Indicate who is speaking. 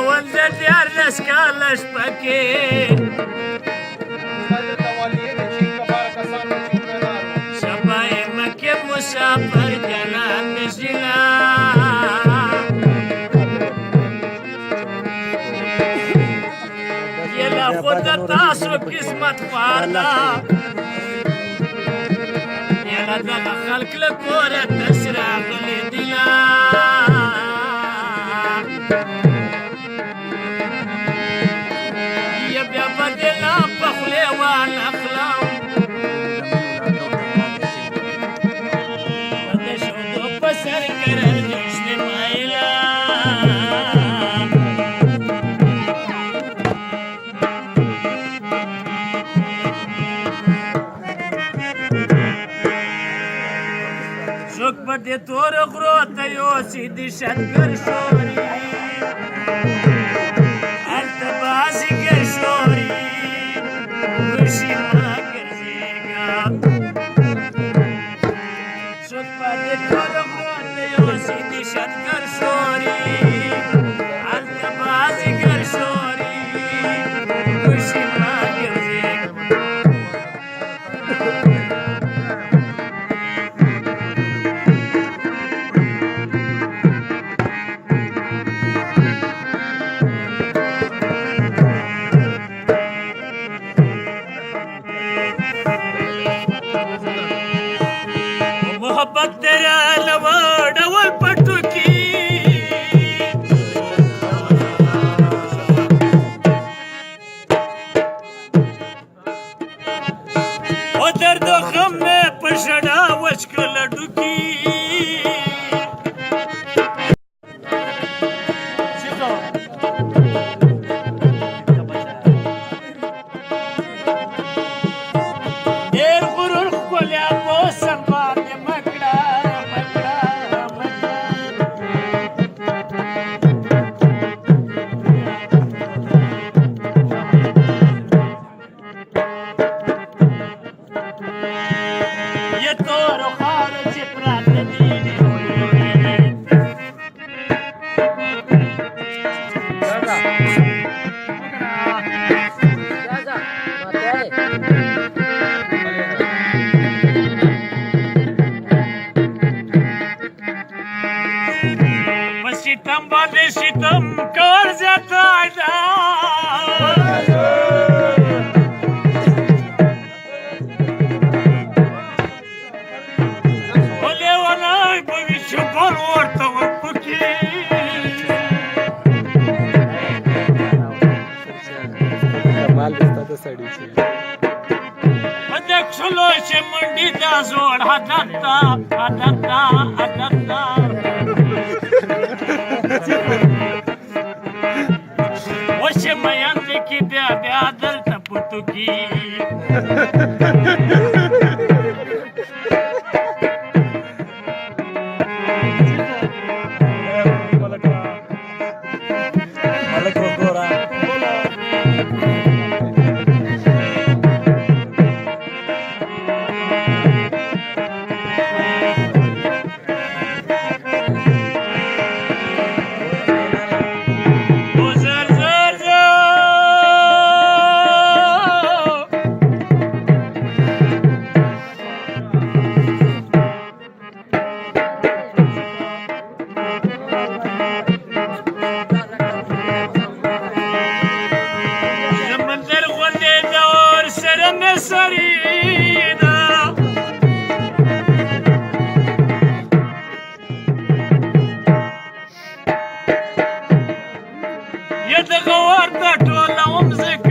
Speaker 1: ول د دیارلس کاله شپه کې شپه یې مکې مسافر جنان نشینا یلا خود د تاسو قسمت خوار ده یلا دغه خلک له کوره تش راغلي دینه بدلا پخلی والاخلم د شودو په سر کرل نشته مایلا څوک په دې تور غرو ته یوسي د شتګر شوري هلته بازیګر شوري شتګر شوري هلته بازیګر شوري خوشي ما ګرځي محبت تیرا لوا ډول پټو درد غم میں پشڑا وچکل ڈکی دیر غرور کولیا موسم باندې مکڑا ये तो रोखार चिपरात दीने सितम बादे सितम कर जाता मंडी दा जोड़ हदता वशे मयंत की ब्या दल तपुतु की سرينا يدغور دا ټوله ومزك